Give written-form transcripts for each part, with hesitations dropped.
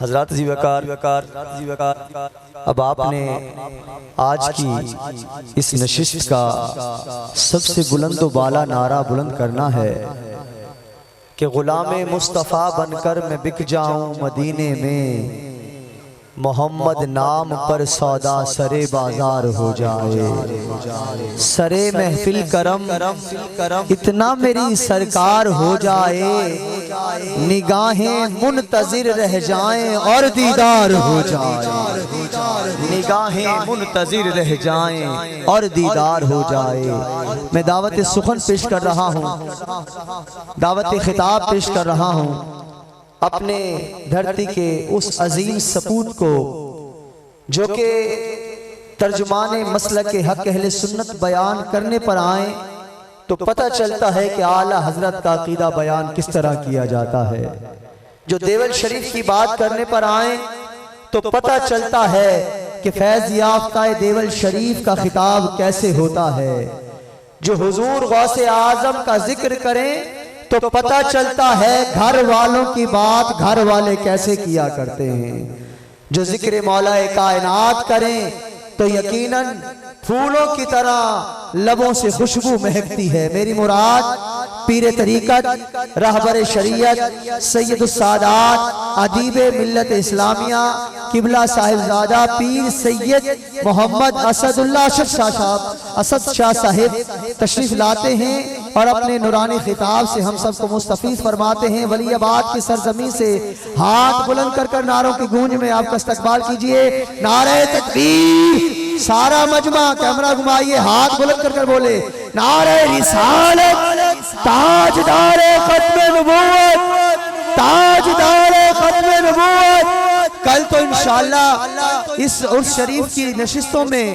حضرات ذی وقار، اب آپ نے آج کی اس نشست کا سب سے بلند و بالا نعرہ بلند کرنا ہے کہ غلام مصطفیٰ بن کر میں بک جاؤں مدینے میں، محمد نام پر سودا سرے بازار ہو جائے، سرے محفل کرم اتنا میری سرکار ہو جائے، نگاہیں منتظر رہ جائیں اور دیدار ہو جائے، نگاہیں منتظر رہ جائیں اور دیدار ہو جائے۔ میں دعوت سخن پیش کر رہا ہوں، دعوت خطاب پیش کر رہا ہوں اپنے دھرتی کے اس عظیم سپوت کو جو کہ ترجمان مسلک حق اہل سنت بیان کرنے پر آئیں تو پتہ چلتا ہے کہ اعلیٰ حضرت کا عقیدہ بیان کس طرح کیا جاتا ہے، جو دیول شریف کی بات کرنے پر آئیں تو پتہ چلتا ہے کہ فیض یافتہ دیول شریف کا خطاب کیسے ہوتا ہے، جو حضور غوث اعظم کا ذکر کریں تو پتہ چلتا ہے گھر والوں کی بات گھر والے کیسے کیا کرتے ہیں، جو ذکر مولا کائنات کریں تو یقیناً پھولوں کی طرح لبوں سے خوشبو مہکتی ہے۔ میری مراد پیر طریقت، رہبر شریعت، سید السادات، ادیب ملت اسلامیہ، قبلہ صاحبزادہ پیر سید محمد اسد شاہ صاحب تشریف لاتے ہیں اور اپنے نورانی خطاب سے ہم سب کو مستفیض فرماتے ہیں۔ ولی آباد کی سرزمین سے ہاتھ بلند کر کر نعروں کی گونج میں آپ کا استقبال کیجئے۔ نعرہ تکبیر! سارا مجمع کیمرہ گھمائیے، ہاتھ بلند کر کر بولے نعرہ رسالت، تاجدار ختم نبوت، تاجدار ختم نبوت۔ کل تو انشاءاللہ اس عرس شریف کی نشستوں میں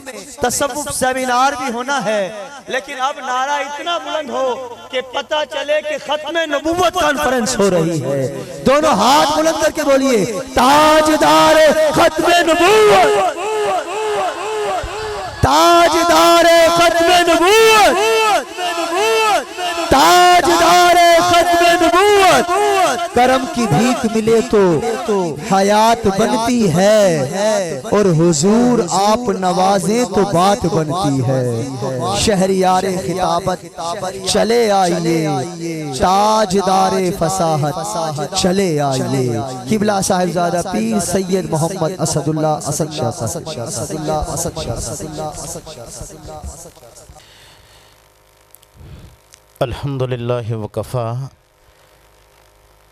تصوف سیمینار بھی ہونا ہے، لیکن اب نعرہ اتنا بلند ہو کہ پتہ چلے کہ ختم نبوت کانفرنس ہو رہی ہے۔ دونوں ہاتھ بلند کر کے بولیے تاجدار ختم نبوت، تاجدار ختم نبوت، تاجدار ختم نبوت۔ کرم کی بھیک ملے تو حیات بنتی ہے اور حضور آپ نوازیں تو بات بنتی ہے۔ شہریار خطابت چلے آئیے، تاجدار فصاحت چلے آئیے۔ قبلہ صاحبزادہ پیر سید محمد اسد اللہ اسد شاہ۔ الحمدللہ وکفا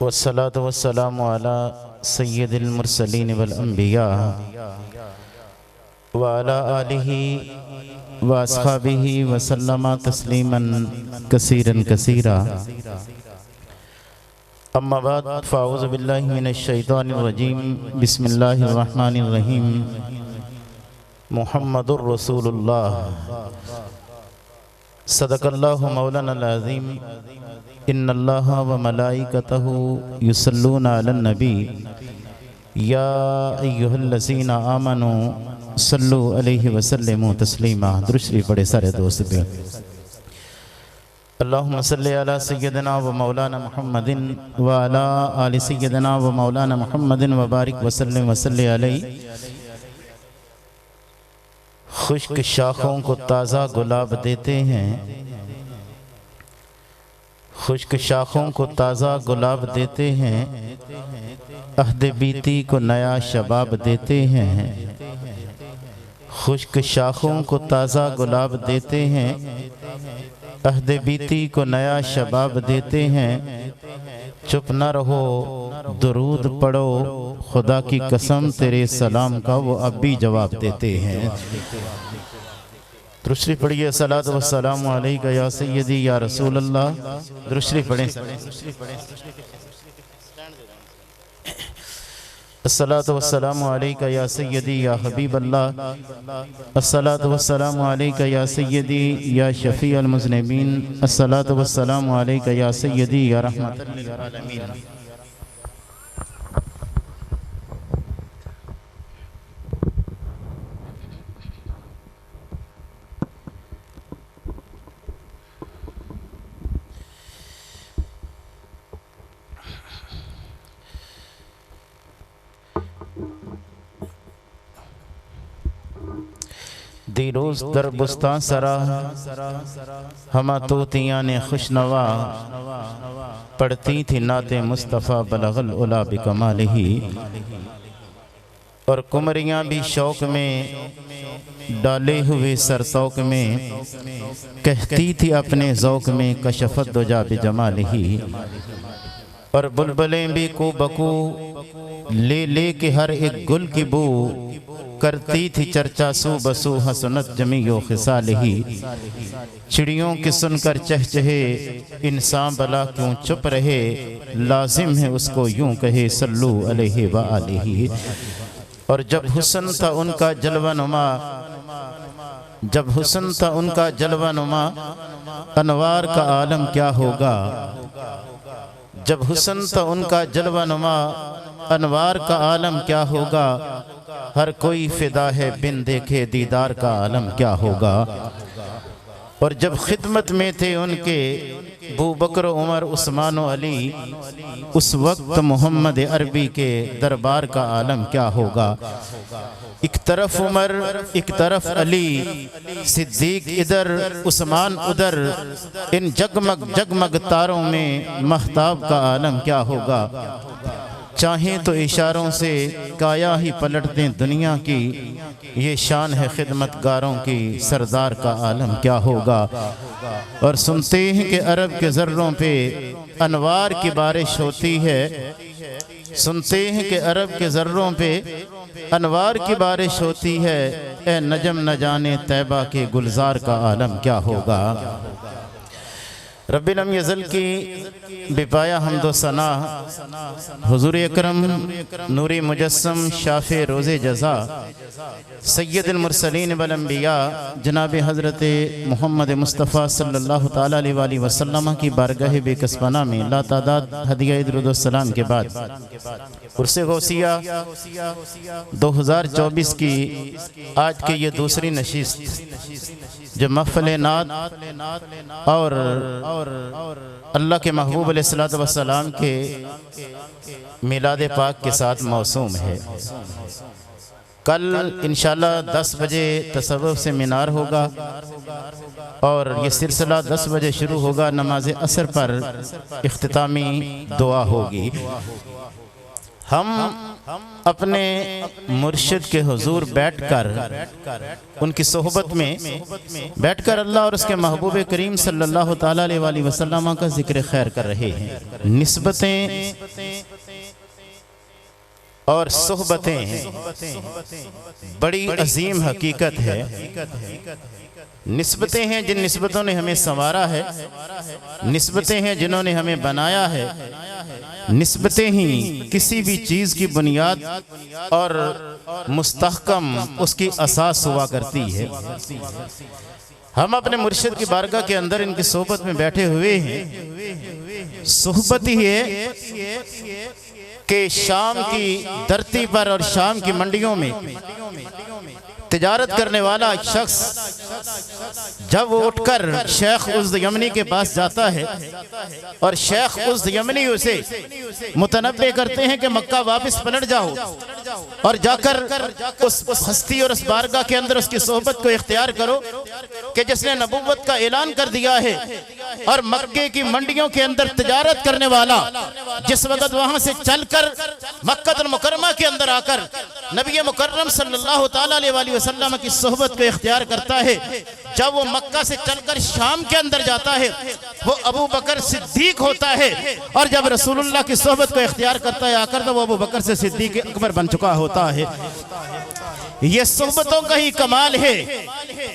والصلاة والسلام علی سید المرسلین والانبیاء وعلی آلہ واصحابہ وسلم تسلیما کثیرا کثیرا۔ اما بعد فاعوذ باللہ من الشیطان الرجیم، بسم اللہ الرحمن الرحیم۔ محمد الرسول اللہ، صدق اللہ مولانا العظیم۔ ان اللہ و ملائکتہ یصلون علی النبی یا ایہا الذین آمنوا صلوا علیہ وسلموا تسلیما۔ درود شریف پڑھے سارے دوست بھی۔ اللہم صلی علی سیدنا و مولانا محمد و علی آل سیدنا و مولانا محمد و بارک وسلم وصلی علیہ۔ خشک شاخوں کو تازہ گلاب دیتے ہیں، خشک شاخوں کو تازہ گلاب دیتے ہیں، عہد بیتی کو نیا شباب دیتے ہیں۔ خشک شاخوں کو تازہ گلاب دیتے ہیں، عہد بیتی کو نیا شباب دیتے ہیں۔ چپ نہ رہو درود پڑھو، خدا کی قسم تیرے سلام کا وہ اب بھی جواب دیتے ہیں۔ درود شریف پڑھیے صلاۃ والسلام علیکہ یا سیدی یا رسول اللہ۔ درود شریف پڑھیں۔ الصلاۃ والسلام علیکہ یا سیدی یا حبیب اللہ، الصلاۃ والسلام علیکہ یا سیدی یا شفیع المذنبین، الصلاۃ والسلام علیکہ یا سیدی یا رحمت للعالمین۔ دیروز در بستان سرا ہما طوطیاں نے خوشنوا پڑھتی تھی نعت مصطفیٰ بلغ العلا بکمالہ، اور کمریاں بھی شوق میں ڈالے ہوئے سرتوق میں کہتی تھی اپنے ذوق میں کشفت دجا بجمالہ، اور بلبلیں بھی کو بکو لے لے کے ہر ایک گل کی بو کرتی تھی چرچا سو بسو حسنت جمیع خصالہ، چڑیوں کی سن کر چہچہے انسان بلا کیوں چپ رہے، لازم ہے اس کو یوں کہے صلو علیہ وآلہ۔ اور جب حسن تھا ان کا جلوہ نما، جب حسن تھا ان کا جلوہ نما، انوار کا عالم کیا ہوگا، جب حسن تھا ان کا جلوہ نما، انوار کا عالم کیا ہوگا، ہر کوئی فدا ہے بن دیکھے دیدار کا عالم کیا ہوگا۔ اور جب خدمت میں تھے ان کے ابو بکر عمر عثمان و علی، اس وقت محمد عربی کے دربار کا عالم کیا ہوگا۔ ایک طرف عمر ایک طرف علی، صدیق ادھر عثمان ادھر، ان جگمگ جگمگ تاروں میں مہتاب کا عالم کیا ہوگا۔ چاہیں تو اشاروں سے کایا ہی پلٹ دیں دنیا کی، یہ شان ہے خدمت گاروں کی، سردار کا عالم کیا ہوگا۔ اور سنتے ہیں کہ عرب کے ذروں پہ انوار کی بارش ہوتی ہے، سنتے ہیں کہ عرب کے ذروں پہ انوار کی بارش ہوتی ہے، اے نجم نہ جانے طیبہ کے گلزار کا عالم کیا ہوگا۔ رب لم یزل کی بپایا حمد و ثنا حضور اکرم نوری مجسم شافع روز جزا سید المرسلین والانبیاء جناب حضرت محمد مصطفیٰ صلی اللہ تعالیٰ علیہ وآلہ وسلم کی بارگاہ بے کسبانہ میں لا تعداد ہدیہ درود السلام کے بعد عرص غوثیہ 2024 کی آج کے یہ دوسری نشست جو محفل نعت اور اللہ کے محبوب علیہ السلام کے میلاد پاک کے ساتھ موسوم ہے۔ کل انشاءاللہ 10 بجے تصوف سے مینار ہوگا اور یہ سلسلہ 10 بجے شروع ہوگا، نماز عصر پر اختتامی دعا ہوگی۔ ہم اپنے مرشد کے حضور بیٹھ کر ان کی صحبت میں بیٹھ کر اللہ اور اس کے محبوب کریم صلی اللہ تعالیٰ علیہ وآلہ وسلم کا ذکر خیر کر رہے ہیں۔ نسبتیں اور صحبتیں بڑی عظیم حقیقت ہے۔ نسبتیں ہیں جن نسبتوں نے ہمیں سنوارا ہے، نسبتیں ہیں جنہوں نے ہمیں بنایا ہے، نسبتیں ہی کسی بھی چیز کی بنیاد اور مستحکم اس کی اساس ہوا کرتی ہے۔ ہم اپنے مرشد کی بارگاہ کے اندر ان کی صحبت میں بیٹھے ہوئے ہیں۔ صحبت ہی ہے کہ شام کی دھرتی پر اور شام کی منڈیوں میں تجارت کرنے والا شخص جب وہ اٹھ کر شیخ عزد یمنی کے پاس جاتا ہے اور شیخ عزد یمنی اسے متنبع کرتے ہیں کہ مکہ واپس پلٹ جاؤ اور جا کر اس ہستی اور اس بارگاہ کے اندر اس کی صحبت کو اختیار کرو کہ جس نے نبوت کا اعلان کر دیا ہے، اور مکے کی منڈیوں کے اندر تجارت کرنے والا جس وقت وہاں سے چل کر مکہ المکرمہ کے اندر آ کر نبی مکرم صلی اللہ تعالیٰ علیہ وآلہ وسلم کی صحبت کو اختیار کرتا ہے، جب وہ مکہ سے چل کر شام کے اندر جاتا ہے وہ ابو بکر صدیق ہوتا ہے، اور جب رسول اللہ کی صحبت کو اختیار کرتا ہے آ کر تو وہ ابو بکر سے صدیق اکبر بن چکا ہوتا ہے۔ یہ صحبتوں کا ہی کمال ہے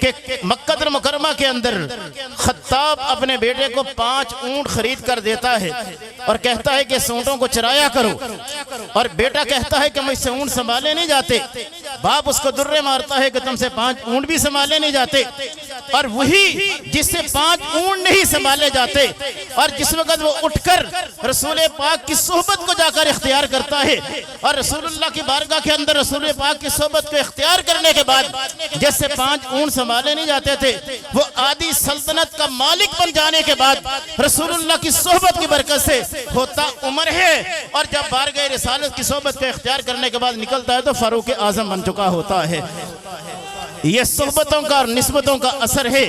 کہ مکہ المکرمہ کے اندر خطاب اپنے بیٹے کو 5 اونٹ خرید کر دیتا ہے اور کہتا ہے کہ اس اونٹوں کو چرایا کرو، اور بیٹا کہتا ہے کہ مجھ سے اونٹ سنبھالے نہیں جاتے۔ باپ اس کو درے مارتا ہے کہ تم سے 5 اونٹ بھی سنبھالے نہیں جاتے، اور وہی جس سے 5 اونٹ نہیں سنبھالے جاتے اور جس وقت وہ اٹھ کر رسول پاک کی صحبت کو جا کر اختیار کرتا ہے اور رسول اللہ کی بارگاہ کے اندر رسول پاک کی صحبت کو اختیار کرنے کے بعد جس سے 5 اونٹ سنبھالے نہیں جاتے تھے وہ آدھی سلطنت کا مالک بن جانے کے بعد رسول اللہ کی صحبت کی برکت سے ہوتا عمر ہے، اور جب بارگاہ رسالت کی صحبت کو اختیار کرنے کے بعد نکلتا ہے تو فاروق اعظم بن چکا ہوتا ہے۔ یہ صحبتوں کا اور نسبتوں کا اثر ہے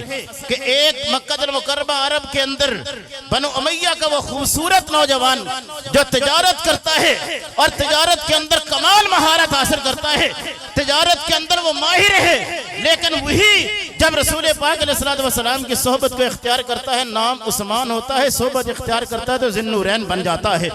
کہ ایک مکہ المکرمہ عرب کے اندر بنو امیہ کا وہ خوبصورت نوجوان جو تجارت کرتا ہے اور تجارت کے اندر کمال مہارت حاصل کرتا ہے، تجارت کے اندر وہ ماہر ہے، لیکن وہی جب رسول پاک علیہ السلام کی صحبت کو اختیار کرتا ہے، نام عثمان ہوتا ہے، صحبت اختیار کرتا ہے تو ذی النورین بن جاتا ہے۔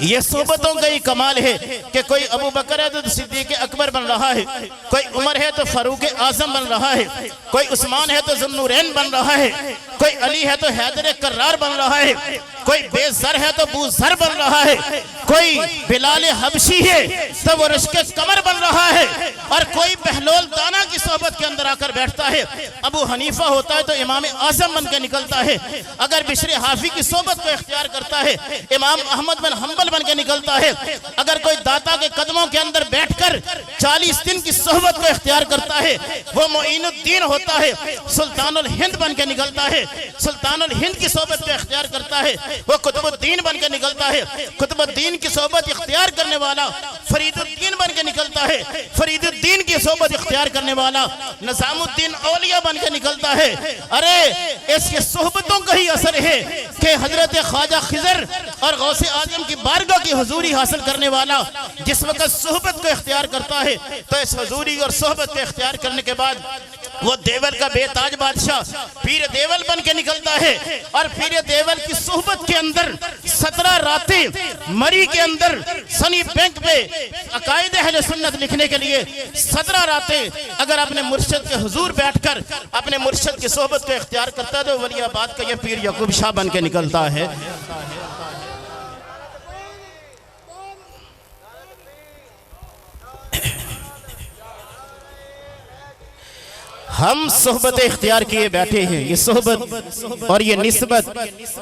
یہ صحبتوں کا ہی کمال ہے کہ کوئی ابو بکر ہے تو صدیق اکبر بن رہا ہے، کوئی عمر ہے تو فاروق اعظم بن رہا ہے، کوئی عثمان ہے تو ذی النورین بن رہا ہے، کوئی علی ہے تو حیدر کرار بن رہا ہے، کوئی بے زر ہے تو بو زر بن رہا ہے، کوئی بلال حبشی ہے تو وہ رشک کمر بن رہا ہے، اور کوئی بہلول دانا کی صحبت کے اندر آ کر بیٹھتا ہے۔ ابو حنیفہ ہوتا ہے تو امام اعظم بن کے نکلتا ہے، اگر بشر حافی کی صحبت کو اختیار کرتا ہے امام احمد بن حنبل بن کے نکلتا ہے، اگر کوئی داتا کے قدموں کے اندر بیٹھ کر 40 دن کی صحبت کو اختیار کرتا ہے وہ معین الدین ہوتا ہے، سلطان الہند بن کے نکلتا ہے، سلطان الہند کی صحبت کو اختیار کرتا ہے وہ قطب الدین بن کے نکلتا ہے، قطب الدین کی صحبت اختیار کرنے والا فرید الدین بن کے نکلتا ہے، فرید الدین کی صحبت اختیار کرنے والا نظام الدین اولیاء بن کے نکلتا ہے۔ ارے اس کے صحبتوں کا ہی اثر ہے کہ حضرت خواجہ خضر اور غوث اعظم کی بارگاہ کی حضوری حاصل کرنے والا جس وقت صحبت کو اختیار کرتا ہے تو اس حضوری اور صحبت کو اختیار کرنے کے بعد وہ دیول کا بے تاج بادشاہ پیر دیول بن کے نکلتا ہے، اور پیر دیول کی صحبت کے اندر 17 راتیں مری کے اندر سنی بینک پہ عقائد اہل سنت لکھنے کے لیے 17 راتیں اگر اپنے مرشد کے حضور بیٹھ کر اپنے مرشد کی صحبت کو اختیار کرتا ہے تو ولی آباد کا یہ پیر یعقوب شاہ بن کے نکلتا ہے۔ ہم صحبت اختیار کیے بیٹھے ہیں۔ یہ صحبت اور یہ نسبت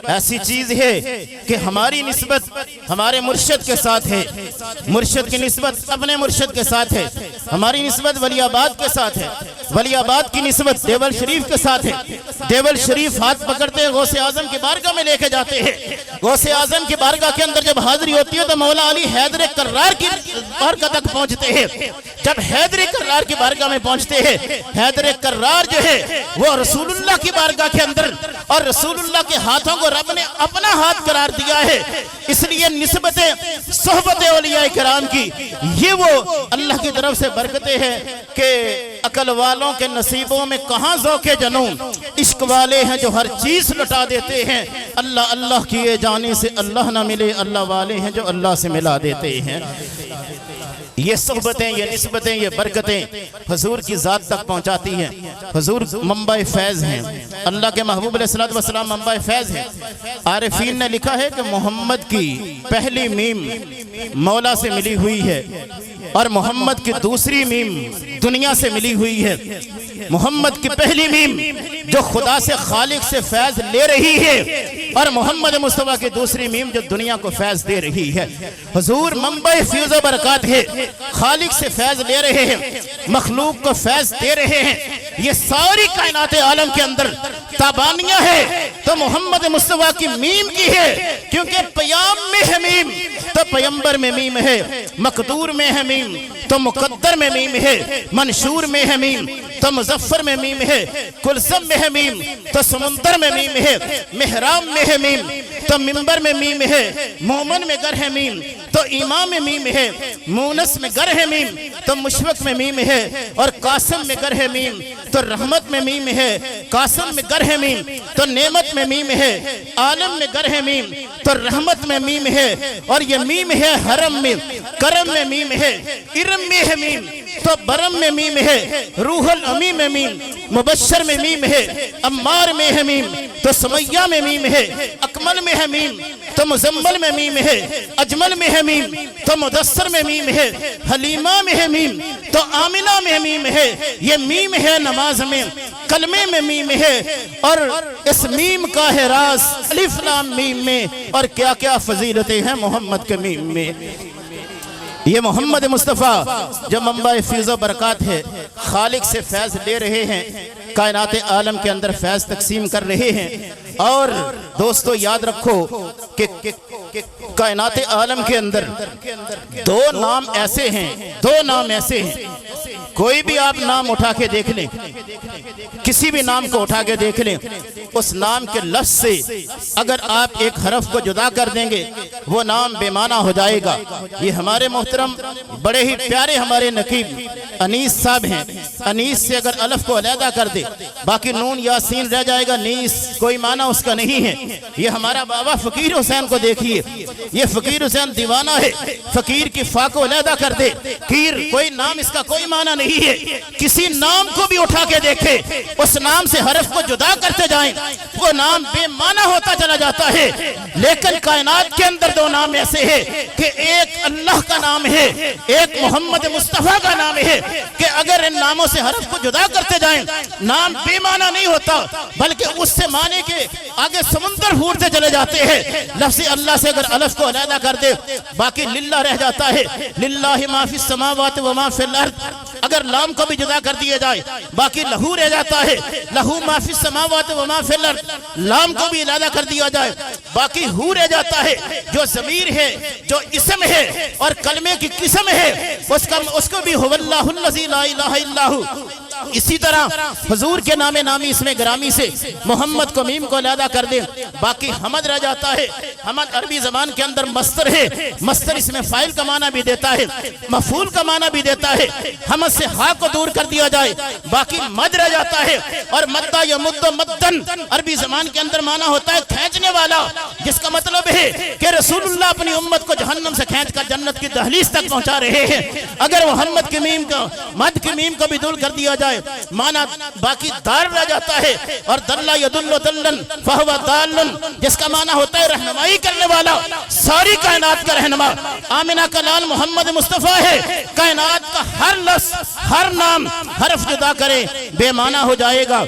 ایسی چیز ہے کہ ہماری نسبت ہمارے مرشد کے ساتھ ہے، مرشد کی نسبت اپنے مرشد کے ساتھ ہے، ہماری نسبت ولی آباد کے ساتھ ہے، ولی آباد کی نسبت دیول شریف کے ساتھ ہے۔ دیول شریف ہاتھ پکڑتے غوث اعظم کی بارگاہ میں لے کے جاتے ہیں، غوث اعظم کی بارگاہ کے اندر جب حاضری ہوتی ہے تو مولا علی حیدر کرار کی بارگاہ تک پہنچتے ہیں۔ جب حیدر کرار کی بارگاہ میں پہنچتے ہیں، حیدر کرار جو ہے وہ رسول اللہ کی بارگاہ کے اندر، اور رسول اللہ کے ہاتھوں کو رب نے اپنا ہاتھ قرار دیا ہے، اس لیے نسبت صحبت اولیاء کرام کی یہ وہ اللہ کی طرف سے برکتیں ہیں کہ عقل والوں کے نصیبوں میں کہاں ذوق جنون، عشق والے ہیں جو ہر چیز لٹا دیتے ہیں، اللہ اللہ کیے جانے سے اللہ نہ ملے، اللہ والے ہیں جو اللہ سے ملا دیتے ہیں۔ یہ صحبتیں، یہ نسبتیں، یہ برکتیں حضور کی ذات تک پہنچاتی ہیں۔ حضور منبع فیض ہیں، اللہ کے محبوب علیہ السلام منبع فیض ہیں۔ عارفین نے لکھا ہے کہ محمد کی پہلی میم مولا سے ملی ہوئی ہے اور محمد کی دوسری میم دنیا سے ملی ہوئی ہے۔ محمد کی پہلی میم جو خدا سے خالق سے فیض لے رہی ہے اور محمد مصطفیٰ کی دوسری میم جو دنیا کو فیض دے رہی ہے۔ حضور منبع فیض و برکات ہے، خالق سے فیض لے رہے ہیں، مخلوق کو فیض دے رہے ہیں۔ یہ ساری کائنات عالم کے اندر تابانیاں ہے تو محمد مصطفیٰ کی میم کی ہے، کیونکہ پیام میں ہے میم تو پیمبر میں میم ہے، مقدور میں ہے میم تو مقدر میں میم ہے، منشور میں ہے میم تو مظفر میں میم ہے، کلثم میں ہے میم تو سمندر میں میم ہے، محراب میں ہے میم تو منبر میں میم ہے، مومن میں گر ہے میم تو امام میں میم ہے، مونس میں گر ہے میم تو مشفق میں میم ہے، اور قاسم میں گر ہے میم تو رحمت میں میم ہے، قاسم میں گر ہے میم تو نعمت میں میم ہے، عالم میں گر ہے میم تو رحمت میں میم ہے، اور یہ میم ہے حرم میں، کرم میں میم ہے، ارم میں ہے میم تو برم میں میم ہے، روح الامین میں میم، مبشر میں میم ہے، امار میں ہے میم تو سمیہ میں میم ہے، اکمل میں ہے میم تو مزمل میں میم ہے، اجمل میں ہے میم تو مدثر میں میم ہے، حلیمہ میں ہے میم تو آمنہ میں میم ہے۔ یہ میم ہے نماز میں، کلمے میں میم ہے، اور اس میم کا ہے راز الف لام میم میں، اور کیا کیا فضیلتیں ہیں محمد کے میم میں۔ یہ محمد مصطفیٰ جو منبع فیض و برکات ہے، خالق سے فیض لے رہے ہیں، کائنات عالم کے اندر فیض تقسیم کر رہے ہیں۔ اور دوستو یاد رکھو کہ کائنات عالم کے اندر دو نام ایسے ہیں کوئی بھی آپ نام اٹھا کے دیکھ لیں، کسی بھی نام کو اٹھا کے دیکھ لیں، اس نام کے لفظ سے اگر آپ ایک حرف کو جدا کر دیں گے وہ نام بے معنی ہو جائے گا۔ یہ ہمارے محترم بڑے ہی پیارے ہمارے نقیب انیس صاحب ہیں، انیس سے اگر الف کو علیحدہ کر دے باقی نون یا سین رہ جائے گا، نیس کوئی معنی اس کا نہیں ہے۔ یہ ہمارا بابا فقیر حسین کو دیکھیے، یہ فقیر حسین دیوانہ ہے، فقیر کی فا کو علیحدہ کر دے، قیر کوئی نام اس کا کوئی معنی نہیں ہے۔ کسی نام کو بھی اٹھا کے دیکھے، اس نام سے حرف کو جدا کرتے جائیں وہ نام بے معنی ہوتا چلا جاتا ہے۔ لیکن کائنات کے اندر دو نام ایسے ہیں کہ ایک اللہ کا نام ہے، ایک محمد مصطفیٰ کا نام ہے کہ اگر ان ناموں سے حرف کو جدا کرتے جائیں نام بے معنی نہیں ہوتا بلکہ اس سے معنی کے آگے سمندر پھوٹتے چلے جاتے ہیں۔ لفظ اللہ سے اگر الف کو علیحدہ کر دے باقی للہ رہ جاتا ہے، للہ ما فی السماوات و ما فی الارض۔ اگر لام کو بھی جدا کر دیا جائے باقی لہو رہ جاتا ہے، لہو ما فی السماوات و ما فی الارض۔ لام کو بھی علیحدہ کر دیا جائے باقی ہو رہ جاتا ہے، جو ضمیر ہے، جو اسم ہے اور کلمے کی قسم ہے اس کو بھی هو اللہ الذی لا الہ الا ہو۔ اسی طرح حضور کے نام نامی اسم گرامی سے محمد کو میم کو علیحدہ کر دیں باقی حمد رہ جاتا ہے۔ حمد عربی زبان کے اندر مصدر ہے، مصدر اس میں فاعل کا معنی بھی دیتا ہے، مفعول کا معنی بھی دیتا ہے۔ حمد سے ہا کو دور کر دیا جائے باقی مد رہ جاتا ہے، اور مدہ یا مد مدن عربی زبان کے اندر معنی ہوتا ہے کھینچنے والا، جس کا مطلب ہے کہ رسول اللہ اپنی امت کو جہنم سے کھینچ کر جنت کی دہلیز تک پہنچا رہے ہیں۔ اگر محمد کے میم کو مد کے میم کو بھی دور کر دیا جائے معنی باقی دار رہ جاتا ہے، اور دلہ یدل دلن فہو دالن جس کا معنی ہوتا ہے رہنمائی کرنے والا، ساری کائنات کا رہنما۔ آمنہ کا لال محمد مصطفیٰ ہے، کائنات کا ہر لفظ ہر نام حرف جدا کرے بے معنی ہو جائے گا۔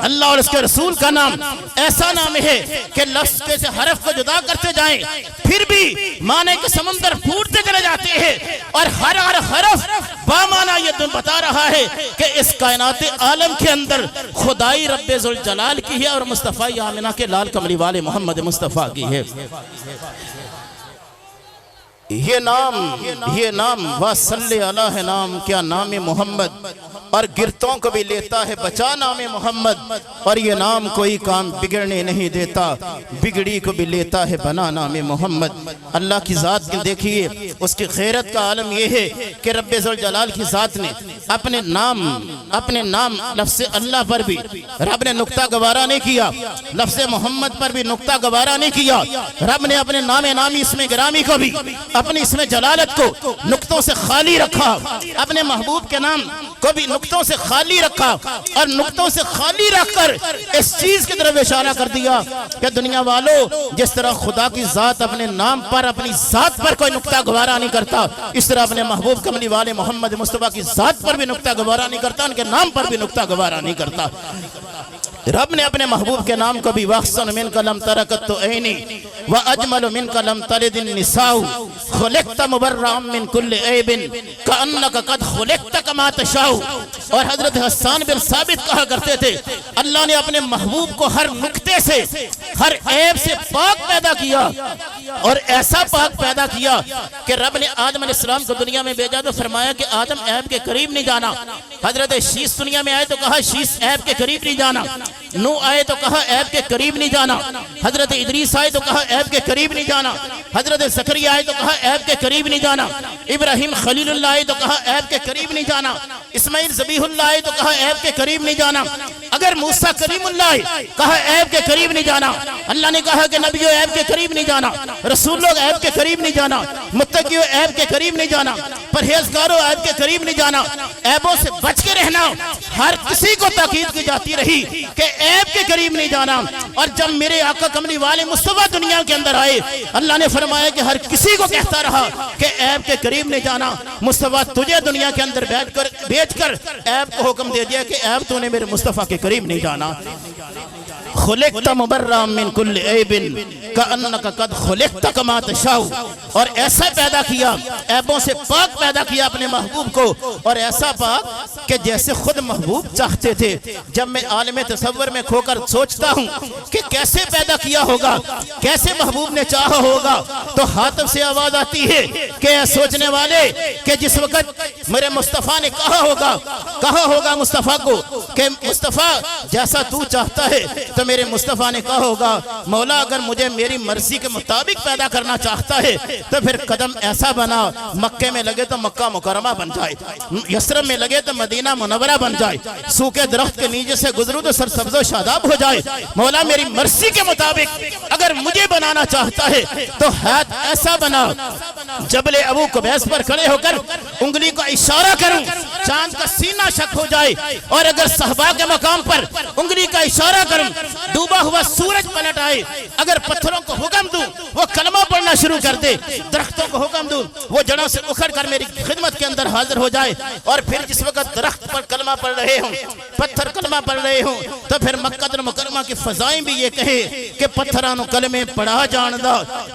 اللہ اور اس کے رسول کا نام ایسا نام ہے کہ لفظ کے سے حرف کو جدا کرتے جائیں پھر بھی معنی کے سمندر پھوٹتے چلے جاتے ہیں، اور ہر حرف با معنی یہ بتا رہا ہے کہ اس کائنات عالم کے اندر خدائی رب ذوالجلال کی ہے اور مصطفیٰ آمنہ کے لال کملی والے محمد مصطفیٰ کی ہے۔ یہ نام وَصَلِّ عَلَىٰ ہے نام، کیا نام محمد، اور گرتوں کو بھی لیتا ہے بچا نام محمد، اور یہ نام کوئی کام بگڑنے نہیں دیتا، بگڑی کو بھی لیتا ہے بنا نام محمد۔ اللہ کی ذات کے دیکھیے اس کی غیرت کا عالم یہ ہے کہ رب ذوالجلال کی ذات نے اپنے نام لفظ اللہ پر بھی رب نے نقطہ گوارا نہیں کیا، لفظ محمد پر بھی نقطہ گوارا نہیں کیا۔ رب نے اپنے نام نامی اسم گرامی کو بھی اپنی اسم جلالت کو نقطوں سے خالی رکھا، اپنے محبوب کے نام کو بھی نقطوں سے خالی رکھا، اور نقطوں سے خالی رکھ کر اس چیز کی طرف اشارہ کر دیا کہ دنیا والوں جس طرح خدا کی ذات اپنے نام پر اپنی ذات پر کوئی نقطہ گوارا نہیں کرتا، اس طرح اپنے محبوب کملی والے محمد مصطفیٰ کی ذات پر بھی نقطہ گوارا نہیں کرتا، ان کے نام پر بھی نقطہ گوارا نہیں کرتا۔ رب نے اپنے محبوب کے نام کو بھی وَأَحْسَنُ مِنْكَ لَمْ تَرَكَتْ عَيْنِي وَأَجْمَلُ مِنْكَ لَمْ تَلِدِ النِّسَاءُ خُلِقْتَ مُبَرَّأً مِنْ كُلِّ عَيْبٍ كَأَنَّكَ قَدْ خُلِقْتَ كَمَا تَشَاءُ۔ اور حضرت حسان بن ثابت کہا کرتے تھے اللہ نے اپنے محبوب کو ہر نقطے سے ہر عیب سے پاک پیدا کیا، اور ایسا پاک پیدا کیا کہ رب نے آدم علیہ السلام کو دنیا میں بھیجا تو فرمایا کہ آدم عیب کے قریب نہیں جانا۔ حضرت شیس دنیا میں آئے تو کہا شیس عیب کے قریب نہیں جانا۔ نو آئے تو کہا عیب کے قریب نہیں جانا۔ حضرت ادریس آئے تو کہا عیب کے قریب نہیں جانا۔ حضرت زکریا آئے تو کہا عیب کے قریب نہیں جانا۔ ابراہیم خلیل اللہ آئے تو کہا عیب کے قریب نہیں جانا۔ اسماعیل ذبیح اللہ آئے تو کہا عیب کے قریب نہیں جانا۔ اگر موسیٰ کریم اللہ آئے کہا عیب کے قریب نہیں جانا۔ اللہ نے کہا کہ نبیوں عیب کے قریب نہیں جانا، رسول لوگ عیب کے قریب نہیں جانا، متقیوں عیب کے قریب نہیں جانا، پرہیزگاروں عیب کے قریب نہیں جانا، عیبوں سے بچ کے رہنا۔ ہر کسی کو تاکید کی جاتی رہی کہ عیب کے قریب نہیں جانا۔ اور جب میرے آقا کملی والے مصطفیٰ دنیا کے اندر آئے اللہ نے فرمایا کہ ہر کسی کو کہتا رہا کہ عیب کے قریب نہیں جانا۔ مصطفیٰ تجھے دنیا کے اندر بیچ کر عیب کو حکم دے دیا کہ عیب تو نے میرے مصطفیٰ کے قریب نہیں جانا۔ خلقت مبرأ من کل عیب کأنک قد خلقت کما تشاء، اور ایسا پیدا کیا، عیبوں سے پاک پیدا کیا اپنے محبوب کو، اور ایسا پاک کہ جیسے خود محبوب چاہتے تھے۔ جب میں عالم تصور میں کھو کر سوچتا ہوں کہ کیسے پیدا کیا ہوگا، کیسے محبوب نے چاہا ہوگا، تو حاتم سے آواز آتی ہے کہ اے سوچنے والے، کہ جس وقت میرے مصطفیٰ نے کہا ہوگا مصطفیٰ کو کہ مصطفیٰ جیسا تو چاہتا ہے، تو میرے مصطفیٰ نے کہا ہوگا مولا اگر مجھے میری مرضی کے مطابق پیدا کرنا چاہتا ہے تو پھر قدم ایسا بنا، مکے میں لگے تو مکہ مکرمہ بن جائے، یثرب میں لگے تو مدینہ منورہ بن جائے، سوکھے درخت کے نیچے سے گزروں تو سرسبز و شاداب ہو جائے۔ مولا میری مرضی کے مطابق اگر مجھے بنانا چاہتا ہے تو ہاتھ ایسا بنا، جبل ابو قبیس پر کھڑے ہو کر انگلی کا اشارہ کروں، چاند کا سینہ شک ہو جائے، اور اگر صحبا کے مقام پر انگلی کا اشارہ کروں، ڈوبا ہوا سورج پلٹ آئے، اگر پتھروں کو حکم دوں وہ کلمہ پڑھنا شروع کر دے، درختوں کو حکم دوں وہ جڑوں سے اکھڑ کر میری خدمت کے اندر حاضر ہو جائے، اور پھر جس وقت درخت پر کلمہ پڑھ رہے ہوں، پتھر کلمہ پڑھ رہے ہوں، تو پھر مکہ المکرمہ کی فضائیں بھی یہ کہے کہ پتھرانو کلمے پڑھا جاندا،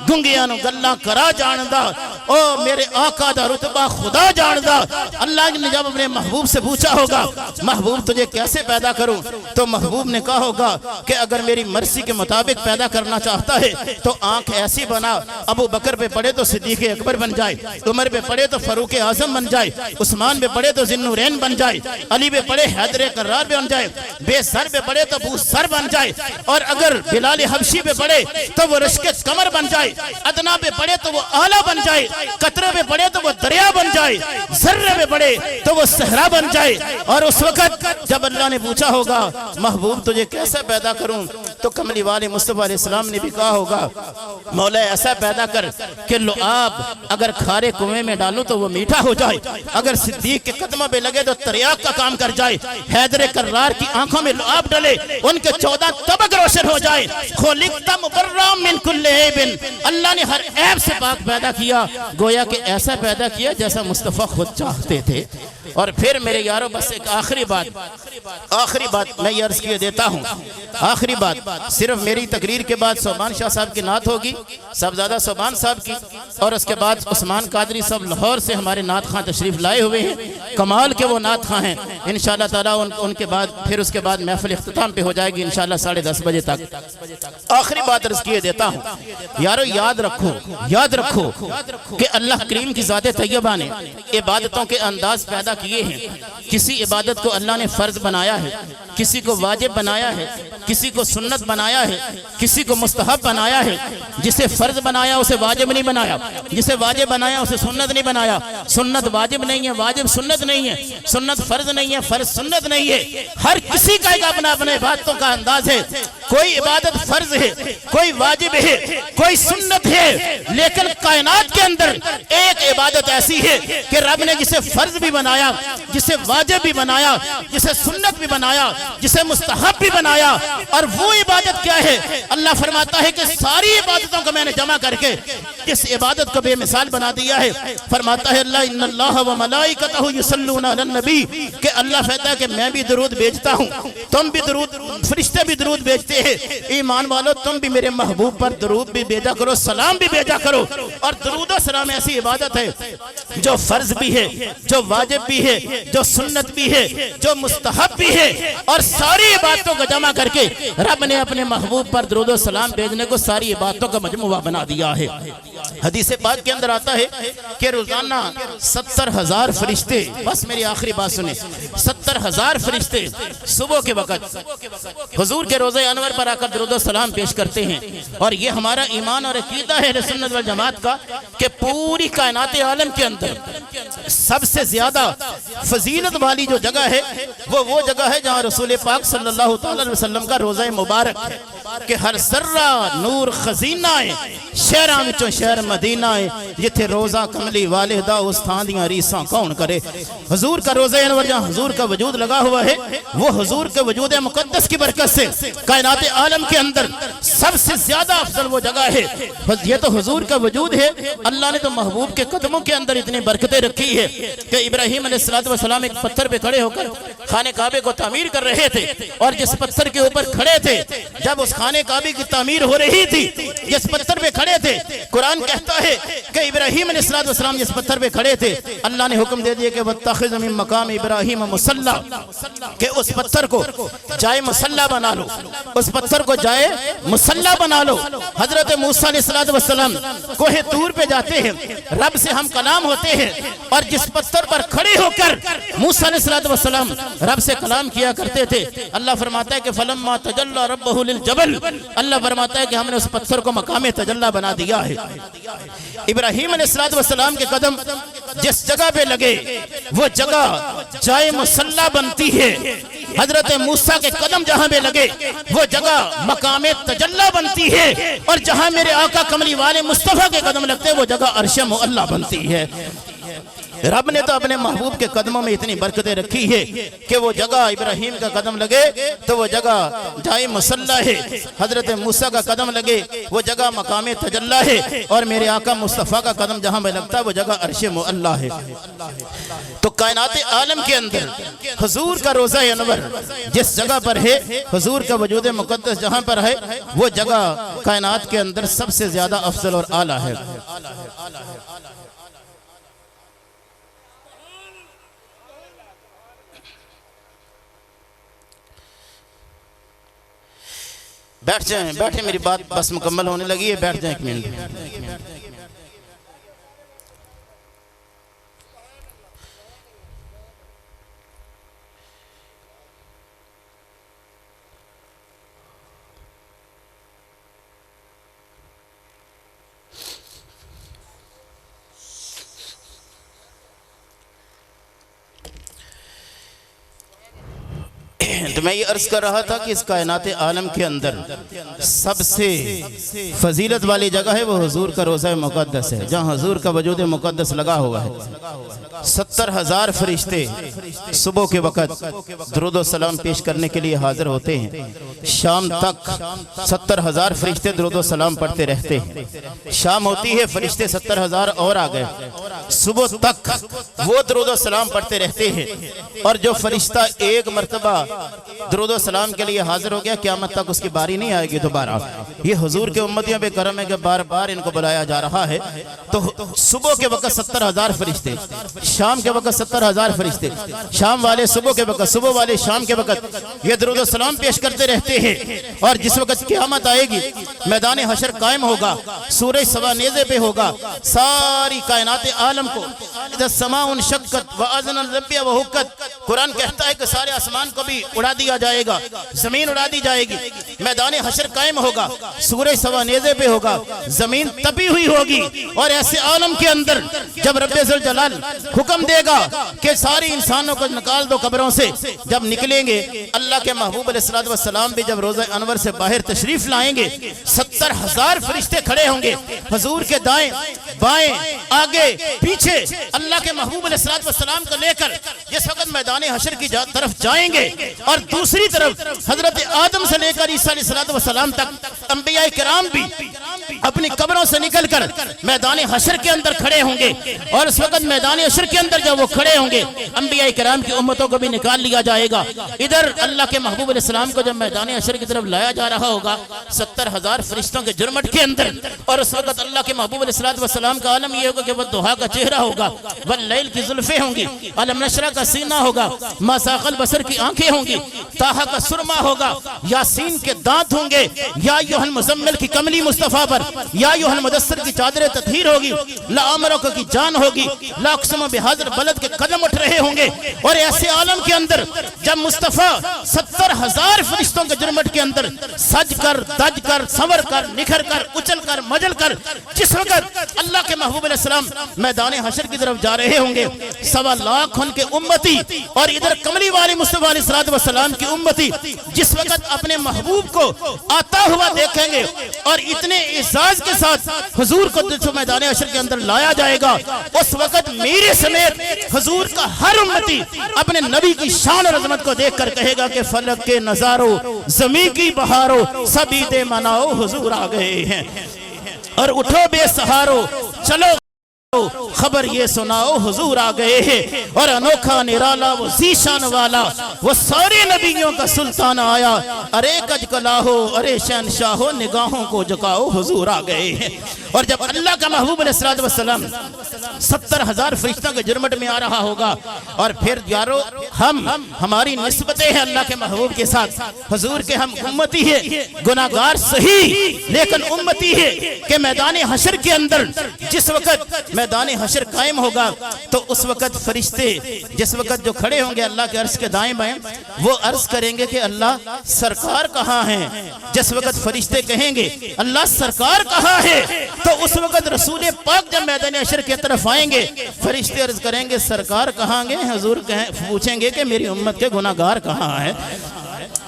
گنگیانو گلہ کرا جاندا، او میرے آقا دا رتبہ خدا جاندا۔ اللہ نے جب اپنے محبوب سے پوچھا ہوگا محبوب تجھے کیسے پیدا کروں، تو محبوب نے کہا ہوگا کہ اگر میری مرضی کے مطابق پیدا کرنا چاہتا ہے تو آنکھ ایسی بنا، ابو بکر پہ پڑے تو صدیق اکبر بن جائے، عمر پہ پڑے تو فاروق اعظم بن جائے، عثمان پہ پڑے تو ذی النورین بن جائے، علی پہ پڑے حیدر کرار بن جائے، بے سر پہ پڑے تو ابو سر بن جائے، اور اگر بلال حبشی پہ پڑے تو وہ رشک کمر بن جائے، ادنا پہ پڑے تو وہ آلہ بن جائے، قطرہ پہ پڑے تو وہ دریا بن جائے، ذرہ پہ پڑے تو وہ صحرا بن جائے۔ اور اس وقت جب اللہ نے پوچھا ہوگا محبوب تجھے کیسا پیدا کروں، تو کملی والے مصطفیٰ علیہ السلام نے بھی کہا ہوگا مولا ایسا پیدا کر کہ لعاب اگر کھارے کنویں میں ڈالوں تو وہ میٹھا ہو جائے، اگر صدیق کے قدموں پہ لگے تو تریاق کا کام کر جائے، حیدر کرار کی آنکھوں میں لعاب ڈلے ان کے 14 طبق روشن ہو جائے۔ خلقت مبرأ من کل عیب، اللہ نے ہر عیب سے پاک پیدا کیا، گویا کہ ایسا پیدا کیا جیسا مصطفیٰ خود چاہتے تھے۔ اور پھر میرے یارو بس ایک آخری بات میں یہ عرض کیے دیتا ہوں، آخری بات صرف میری تقریر کے بعد صوبان شاہ صاحب کی نعت ہوگی، صاحبزادہ صوبان صاحب کی، اور اس کے بعد عثمان قادری صاحب لاہور سے ہمارے نعت خواں تشریف لائے ہوئے ہیں، کمال کے وہ نعت خواں ہیں، انشاءاللہ تعالیٰ ان کے بعد پھر اس کے بعد محفل اختتام پہ ہو جائے گی انشاءاللہ 10:30 بجے تک۔ آخری بات عرض کیے دیتا ہوں، یارو یاد رکھو کہ اللہ کریم کی ذات طیبہ نے عبادتوں کے انداز پیدا کیے ہیں۔ کسی عبادت کو اللہ نے فرض بنایا ہے، کسی کو واجب بنایا ہے، کسی کو سنت بنایا ہے، کسی کو مستحب بنایا ہے۔ جسے فرض بنایا اسے واجب نہیں بنایا، جسے واجب بنایا اسے سنت نہیں بنایا۔ سنت واجب نہیں ہے، واجب سنت نہیں ہے، سنت فرض نہیں ہے، فرض سنت نہیں ہے۔ ہر کسی کا ایک اپنا عبادتوں کا انداز ہے، کوئی عبادت فرض ہے، کوئی واجب ہے، کوئی سنت ہے، لیکن کائنات کے اندر ایک عبادت ایسی ہے کہ رب نے جسے فرض بھی بنایا، جسے واجب بھی بنایا، جسے سنت بھی بنایا، جسے مستحب بھی بنایا۔ اور وہ عبادت کیا ہے؟ اللہ فرماتا ہے کہ ساری عبادتوں کو میں نے جمع کر کے اس عبادت کو بے مثال بنا دیا ہے۔ فرماتا ہے اللہ ان اللہ و ملائکتہ یصلون علی النبی، کہ اللہ فرماتا ہے کہ میں بھی درود بھیجتا ہوں، تم بھی درود، فرشتے بھی درود بھیجتے ہیں۔ ایمان والو تم بھی میرے محبوب پر درود بھی بھیجا کرو، سلام بھی بھیجا کرو۔ اور درود و سلام ایسی عبادت ہے جو فرض بھی ہے، جو واجب بھی ہے، جو سنت بھی ہے، جو مستحب بھی ہے، اور ساری عبادتوں کو جمع کر کے رب نے اپنے محبوب پر درود و سلام بھیجنے کو ساری عبادتوں کا مجموعہ بنا دیا ہے۔ حدیث پاک کے اندر آتا ہے کہ روزانہ 70,000 فرشتے، بس میری آخری بات سنیں، 70,000 فرشتے صبح کے وقت حضور کے روضہ انور پر آ کر درود و سلام پیش کرتے ہیں۔ اور یہ ہمارا ایمان اور عقیدہ ہے اہل سنت والجماعت کا کہ پوری کائنات عالم کے اندر سب سے زیادہ فضیلت والی جو جگہ ہے وہ جگہ ہے جہاں رسول پاک صلی اللہ علیہ وسلم کا روضہ مبارک ہے۔ کہ ہر ذرہ نور خزینہ ہے شہراں وچوں شہر مدینہ ہے جتھے روزہ کملی والدہ اس تھان دیاں ریساں کون کرے۔ حضور کا روزہ انور جہاں حضور کا وجود لگا ہوا ہے وہ حضور کے وجود مقدس کی برکت سے کائنات عالم کے اندر سب سے زیادہ افضل وہ جگہ ہے۔ یہ تو حضور کا وجود ہے، اللہ نے تو محبوب کے قدموں کے اندر اتنی برکتیں رکھی ہے کہ ابراہیم علیہ السلام ایک پتھر پہ کھڑے ہو کر خانہ کعبے کو تعمیر کر رہے تھے، اور جس پتھر کے اوپر کھڑے تھے جب اس خانہ کعبے کی تعمیر ہو رہی تھی جس پتھر پہ کھڑے تھے، قرآن کہتا ہے کہ ابراہیم علیہ السلام جس پتھر پہ کھڑے تھے اللہ نے حکم دے دیا کہ وَاتَّخِذْ مِن مَقَامِ ابراہیم مُصَلَّى، کہ اس پتھر کو جائے مصلی بنا لو، اس پتھر کو جائے مصلی بنا لو۔ حضرت موسیٰ علیہ السلام کوہ طور پہ جاتے ہیں، رب سے ہم کلام ہوتے ہیں، اور جس پتھر پر کھڑے ہو کر موسیٰ علیہ السلام رب سے کلام کیا کرتے تھے، اللہ فرماتا ہے کہ فَلَمَّا تَجَلَّى رَبُّهُ لِلْجَبَلِ، اللہ فرماتا ہے کہ ہم نے اس پتھر کو مقام تجلی بنا دیا ہے۔ ابراہیم علیہ السلام کے قدم جس جگہ پہ لگے وہ جگہ جائے مصلی بنتی ہے، حضرت موسیٰ کے قدم جہاں پہ لگے وہ جگہ مقام تجلی بنتی ہے، اور جہاں میرے آقا کملی والے مصطفیٰ کے قدم لگتے وہ جگہ عرش معلی بنتی ہے۔ رب نے تو اپنے محبوب کے قدموں میں اتنی برکتیں رکھی ہے کہ وہ جگہ ابراہیم کا قدم لگے تو وہ جگہ جائے مصلی ہے، حضرت موسیٰ کا قدم لگے وہ جگہ مقام تجلی ہے، اور میرے آقا مصطفیٰ کا قدم جہاں میں لگتا ہے وہ جگہ عرش معلی ہے۔ تو کائنات عالم کے اندر حضور کا روزہ انور جس جگہ پر ہے، حضور کا وجود مقدس جہاں پر ہے، وہ جگہ کائنات کے اندر سب سے زیادہ افضل اور اعلیٰ ہے۔ بیٹھ جائیں، بیٹھیں، میری بات بس مکمل ہونے لگی ہے، بیٹھ جائیں ایک منٹ۔ تو میں یہ عرض کر رہا تھا کہ اس کائنات عالم کے اندر سب سے فضیلت والی جگہ ہے وہ حضور کا روزہ مقدس ہے، جہاں حضور کا وجود مقدس لگا ہوا ہے۔ 70,000 فرشتے صبح کے وقت درود و سلام پیش کرنے کے لیے حاضر ہوتے ہیں، شام تک 70,000 فرشتے درود و سلام پڑھتے رہتے ہیں، شام ہوتی ہے فرشتے 70,000 اور آ گئے، صبح تک وہ درود و سلام پڑھتے رہتے ہیں، اور جو فرشتہ ایک مرتبہ درود و سلام کے لیے حاضر ہو گیا قیامت تک اس کی باری نہیں آئے گی دوبارہ۔ یہ حضور کے امتیوں پہ کرم ہے کہ بار بار ان کو بلایا جا رہا ہے۔ تو صبح کے وقت 70,000 فرشتے، شام کے وقت 70,000 فرشتے، شام والے صبح کے وقت، صبح والے شام کے وقت یہ درود و سلام پیش کرتے رہتے ہیں، اور جس وقت قیامت آئے گی میدان حشر قائم ہوگا، سورج سوا نیزے پہ ہوگا، ساری کائنات عالم کو اذا السماء انشقت وأذنت ربها وحقت، قرآن کہتا ہے کہ سارے آسمان کو بھی اڑا دیا جائے گا، زمین اڑا دی جائے گی، میدان حشر قائم ہوگا، سورج سوا نیزے پہ ہوگا، زمین تپی ہوئی ہوگی، اور ایسے عالم کے اندر جب رب ذوالجلال حکم دے گا کہ ساری انسانوں کو نکال دو قبروں سے، جب نکلیں گے اللہ کے محبوب علیہ السلام بھی جب روزہ انور سے باہر تشریف لائیں گے، 70,000 فرشتے کھڑے ہوں گے، حضور کے دائیں بائیں آگے پیچھے اللہ کے محبوب علیہ السلام کو لے کر جس وقت میدان حشر کی طرف جائیں گے، اور دوسری طرف حضرت آدم سے لے کر عیسیٰ علیہ السلام تک انبیاء کرام بھی اپنی قبروں سے نکل کر میدان حشر کے اندر کھڑے ہوں گے، اور اس وقت میدان حشر کے اندر جب وہ کھڑے ہوں گے انبیاء کرام کی امتوں کو بھی نکال لیا جائے گا۔ ادھر اللہ کے محبوب علیہ السلام کو جب میدان حشر کی طرف لایا جا رہا ہوگا 70,000 فرشتوں کے جرمٹ کے اندر، اور اس وقت اللہ کے محبوب علیہ السلام کا عالم یہ ہوگا کہ وہ دوحا کا چہرہ ہوگا، واللیل کی زلفیں ہوں گی، علم نشرہ کا سینہ ہوگا، ما ساق البصر کی آنکھیں ہوں گی، طٰہٰ کا سرما ہوگا، یاسین کے دانت ہوں گے، یا ایھا المزمل کی کملی مصطفیٰ پر، یا ایھا المدثر کی چادر تطہیر ہوگی، لا امرک کی جان ہوگی، لا اقسم بہذا بلد کے قدم اٹھ رہے ہوں گے، اور ایسے عالم کے اندر جب مصطفیٰ 70,000 فرشتوں کے جرمٹ کے اندر سج کر دج کر سنور کر نکھر کر اچل کر مجل کر جس وقت اللہ کے محبوب علیہ السلام میدان حشر کی طرف جا رہے ہوں گے، 1.25 لاکھ ان کے امتی اور ادھر کملی والے مصطفیٰ علیہ الصلوۃ والسلام کی امتی جس وقت اپنے محبوب کو آتا ہوا دیکھیں گے اور اتنے اعزاز کے ساتھ حضور کو میدان حشر کے اندر لایا جائے گا، اس وقت میرے سمیت حضور کا ہر امتی اپنے نبی کی شان اور عظمت کو دیکھ کر کہے گا کہ فلک کے نظاروں، زمین کی بہاروں، سب عید مناؤ حضور آ گئے ہیں، اور اٹھو بے سہارو چلو خبر یہ سناؤ حضور آ گئے ہیں، اور انوکھا نرالا وہ ذیشان والا وہ سارے نبیوں کا سلطان آیا، ارے کج کلا ہو ارے شہنشاہ ہو نگاہوں کو جھکاؤ حضور آ گئے ہیں۔ اور جب اللہ کا محبوب علیہ الصلوۃ والسلام 70,000 فرشتوں کے جرمٹ میں آ رہا ہوگا، اور پھر یارو ہماری نسبتیں ہیں اللہ کے محبوب کے ساتھ، حضور کے ہم امتی ہیں، گناہگار صحیح لیکن امتی ہے کہ میدان حشر کے اندر جس وقت میدان حشر قائم ہوگا تو اس وقت فرشتے جس وقت جو کھڑے ہوں گے اللہ کے عرش کے دائیں بائیں وہ عرض کریں گے کہ اللہ سرکار کہاں ہیں۔ جس وقت فرشتے کہیں گے اللہ سرکار کہاں ہے تو اس وقت رسول پاک جب میدان حشر کی طرف آئیں گے فرشتے عرض کریں گے سرکار کہاں گے، حضور پوچھیں گے کہ میری امت کے گناہگار کہاں ہیں۔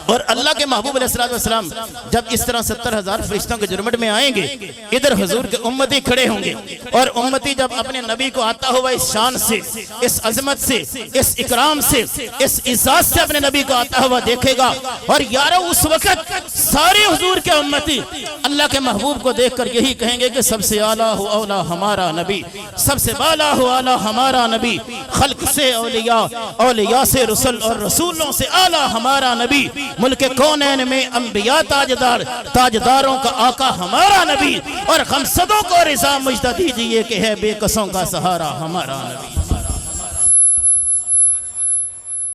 اور اللہ کے محبوب علیہ الصلوۃ والسلام جب اس طرح 70,000 فرشتوں کے جرمٹ میں آئیں گے، ادھر حضور کے امتی کھڑے ہوں گے، اور امتی جب اپنے نبی کو آتا ہوا اس شان سے، اس عظمت سے، اس اکرام سے، اس عزت سے اپنے نبی کو آتا ہوا دیکھے گا، اور یارو اس وقت سارے حضور کے امتی اللہ کے محبوب کو دیکھ کر یہی کہیں گے کہ سب سے اعلیٰ ہو اولا ہمارا نبی، سب سے بالا ہو اعلیٰ ہمارا نبی، خلق سے اولیاء، اولیاء سے رسل، اور رسولوں سے اعلیٰ ہمارا نبی، ملک کونین میں انبیاء تاجدار، تاجداروں کا آقا ہمارا نبی، اور ہم صدوں کو رضا مجدہ دیجئے کہ ہے بے کسوں کا سہارا ہمارا نبی۔